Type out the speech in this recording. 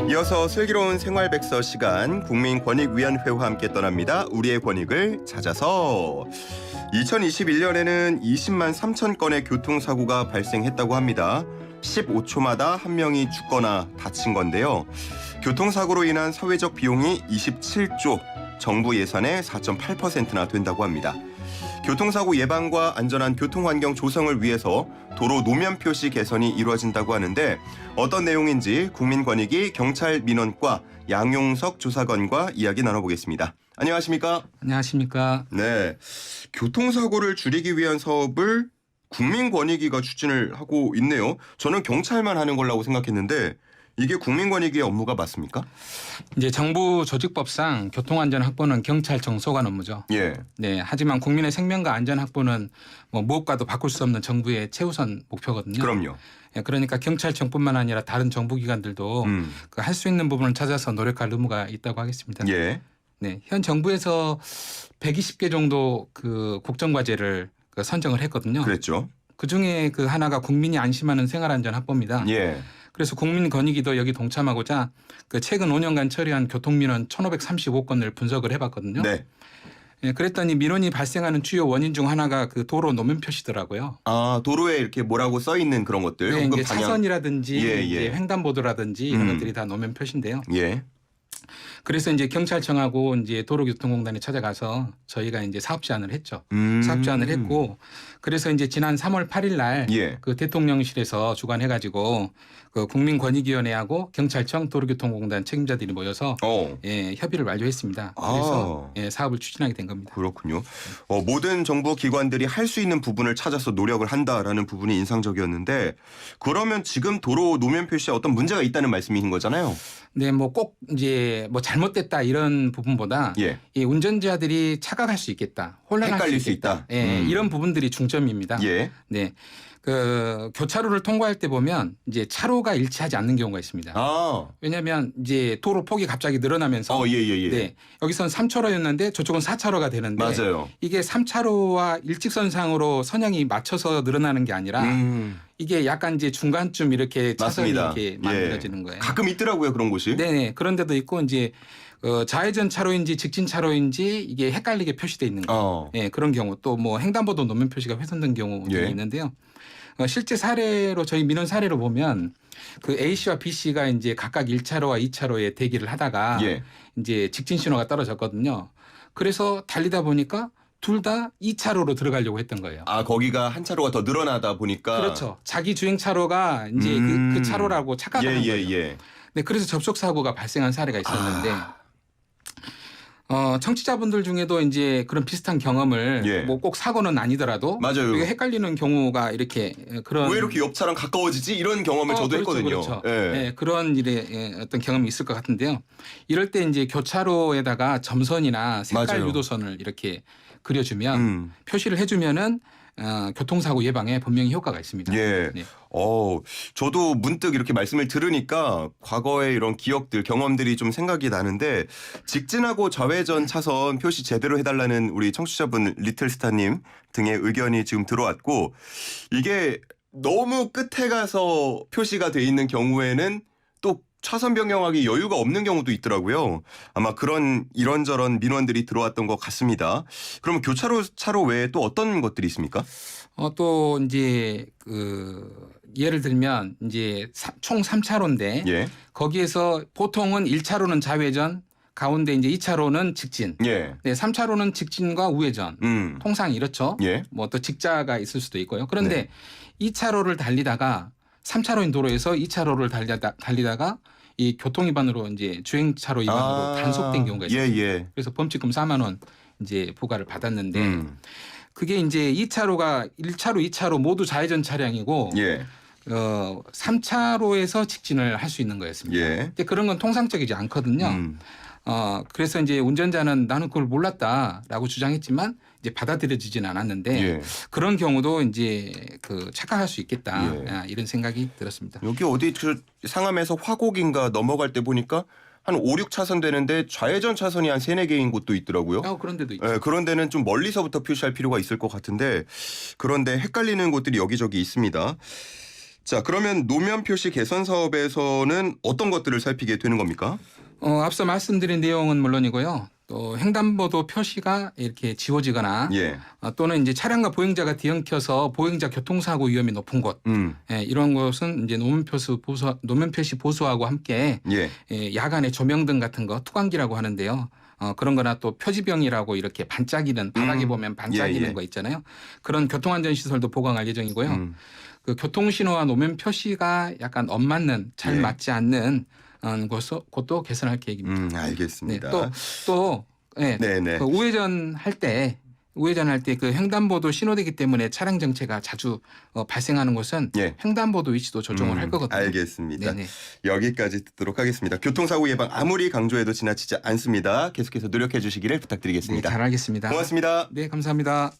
이어서 슬기로운 생활백서 시간 국민권익위원회와 함께 떠납니다. 우리의 권익을 찾아서 2021년에는 20만 3천 건의 교통사고가 발생했다고 합니다. 15초마다 한 명이 죽거나 다친 건데요. 교통사고로 인한 사회적 비용이 27조, 정부 예산의 4.8%나 된다고 합니다. 교통사고 예방과 안전한 교통환경 조성을 위해서 도로 노면 표시 개선이 이루어진다고 하는데 어떤 내용인지 국민권익위 경찰민원과 양용석 조사관과 이야기 나눠보겠습니다. 안녕하십니까? 안녕하십니까? 네, 교통사고를 줄이기 위한 사업을 국민권익위가 추진을 하고 있네요. 저는 경찰만 하는 거라고 생각했는데 이게 국민권익위의 업무가 맞습니까? 이제 정부 조직법상 교통안전 확보는 경찰청 소관 업무죠. 예. 네. 하지만 국민의 생명과 안전 확보는 뭐 무엇과도 바꿀 수 없는 정부의 최우선 목표거든요. 그럼요. 예, 그러니까 경찰청뿐만 아니라 다른 정부기관들도 그 할 수 있는 부분을 찾아서 노력할 의무가 있다고 하겠습니다. 예. 네. 현 정부에서 120개 정도 그 국정과제를 선정을 했거든요. 그랬죠. 그 중에 그 하나가 국민이 안심하는 생활안전 확보입니다. 예. 그래서 국민권익위도 여기 동참하고자 그 최근 5년간 처리한 교통민원 1,535건을 분석을 해봤거든요. 네. 예, 그랬더니 민원이 발생하는 주요 원인 중 하나가 그 도로 노면 표시더라고요. 아, 도로에 이렇게 뭐라고 써 있는 그런 것들. 네, 혹은 이제 차선이라든지 예, 예. 이제 횡단보도라든지 이런 것들이 다 노면 표시인데요. 예. 그래서 이제 경찰청하고 이제 도로교통공단에 찾아가서 저희가 이제 사업 제안을 했죠. 사업 제안을 했고 그래서 이제 지난 3월 8일 날 예. 그 대통령실에서 주관해가지고 그 국민권익위원회하고 경찰청 도로교통공단 책임자들이 모여서 예, 협의를 완료했습니다. 그래서 예, 사업을 추진하게 된 겁니다. 그렇군요. 모든 정부 기관들이 할 수 있는 부분을 찾아서 노력을 한다라는 부분이 인상적이었는데 그러면 지금 도로 노면 표시에 어떤 문제가 있다는 말씀이신 거잖아요. 네, 뭐 꼭 이제 뭐 잘못됐다 이런 부분보다 예. 이 운전자들이 착각할 수 있겠다, 혼란할 헷갈릴 수 있겠다. 수 있다. 예, 이런 부분들이 중점입니다. 예. 네, 그 교차로를 통과할 때 보면 이제 차로가 일치하지 않는 경우가 있습니다. 아. 왜냐하면 이제 도로 폭이 갑자기 늘어나면서 예. 네, 여기선 3차로였는데 저쪽은 4차로가 되는데 맞아요. 이게 3차로와 일직선상으로 선형이 맞춰서 늘어나는 게 아니라 이게 약간 이제 중간쯤 이렇게 차선이 맞습니다. 이렇게 만들어지는 거예요. 가끔 있더라고요, 그런 곳이. 네네. 그런 데도 있고 이제 좌회전 차로인지 직진 차로인지 이게 헷갈리게 표시돼 있는 거. 예, 그런 경우 또 뭐 횡단보도 노면 표시가 훼손된 경우도 예. 있는데요. 실제 사례로 저희 민원 사례로 보면 그 A 씨와 B 씨가 이제 각각 1차로와 2차로에 대기를 하다가 예. 이제 직진 신호가 떨어졌거든요. 그래서 달리다 보니까 둘 다 2차로로 들어가려고 했던 거예요. 아, 거기가 한 차로가 더 늘어나다 보니까. 그렇죠. 자기 주행 차로가 이제 그 차로라고 착각하는 거예요. 예. 네, 그래서 접촉 사고가 발생한 사례가 있었는데 청취자분들 중에도 이제 그런 비슷한 경험을 예. 뭐 꼭 사고는 아니더라도 맞아요. 이게 헷갈리는 경우가 이렇게 그런 왜 이렇게 옆차랑 가까워지지? 이런 경험을 저도 그렇죠, 했거든요. 그렇죠. 예. 네, 그런 일에 어떤 경험이 있을 것 같은데요. 이럴 때 이제 교차로에다가 점선이나 색깔 맞아요. 유도선을 이렇게 그려주면 음. 표시를 해주면은 교통사고 예방에 분명히 효과가 있습니다. 예. 네. 저도 문득 이렇게 말씀을 들으니까 과거의 이런 기억들, 경험들이 좀 생각이 나는데 직진하고 좌회전 차선 표시 제대로 해달라는 우리 청취자분 리틀스타님 등의 의견이 지금 들어왔고 이게 너무 끝에 가서 표시가 돼 있는 경우에는 또 차선 변경하기 여유가 없는 경우도 있더라고요. 아마 그런 이런저런 민원들이 들어왔던 것 같습니다. 그럼 교차로 차로 외에 또 어떤 것들이 있습니까? 또 이제 그 예를 들면 이제 총 3차로인데 예. 거기에서 보통은 1차로는 좌회전, 가운데 이제 2차로는 직진. 예. 네, 3차로는 직진과 우회전. 통상 이렇죠. 예. 뭐 또 직자가 있을 수도 있고요. 그런데 네. 2차로를 달리다가 3차로인 도로에서 2차로를 달리다가 이 교통 위반으로 이제 주행차로 위반으로 단속된 경우가 있어요. 예. 그래서 범칙금 4만 원 이제 부과를 받았는데 그게 이제 2차로가 1차로, 2차로 모두 좌회전 차량이고 예. 3차로에서 직진을 할 수 있는 거였습니다. 예. 근데 그런 건 통상적이지 않거든요. 그래서 이제 운전자는 나는 그걸 몰랐다라고 주장했지만 이제 받아들여지진 않았는데 예. 그런 경우도 이제 그 착각할 수 있겠다 예. 이런 생각이 들었습니다. 여기 어디 상암에서 화곡인가 넘어갈 때 보니까 한 5, 6차선 되는데 좌회전 차선이 한 3, 4개인 곳도 있더라고요. 그런 데도 있죠. 예, 그런 데는 좀 멀리서부터 표시할 필요가 있을 것 같은데 그런데 헷갈리는 곳들이 여기저기 있습니다. 자, 그러면 노면 표시 개선 사업에서는 어떤 것들을 살피게 되는 겁니까? 앞서 말씀드린 내용은 물론이고요. 또 횡단보도 표시가 이렇게 지워지거나 예. 또는 이제 차량과 보행자가 뒤엉켜서 보행자 교통사고 위험이 높은 곳 예, 이런 곳은 이제 노면 표시 보수하고 함께 예. 야간에 조명등 같은 거 투광기라고 하는데요. 그런 거나 또 표지병이라고 이렇게 반짝이는 바닥에 보면 반짝이는 거 있잖아요. 그런 교통안전시설도 보강할 예정이고요. 그 교통신호와 노면 표시가 약간 엇맞는 잘 예. 맞지 않는 곳도 개선할 계획입니다. 알겠습니다. 네, 또 네네. 그 우회전 할 때 그 횡단보도 신호되기 때문에 차량 정체가 자주 발생하는 곳은 예. 횡단보도 위치도 조정을 할 거거든요. 알겠습니다. 네네. 여기까지 듣도록 하겠습니다. 교통사고 예방 아무리 강조해도 지나치지 않습니다. 계속해서 노력해 주시기를 부탁드리겠습니다. 네, 잘 알겠습니다. 고맙습니다. 네, 감사합니다.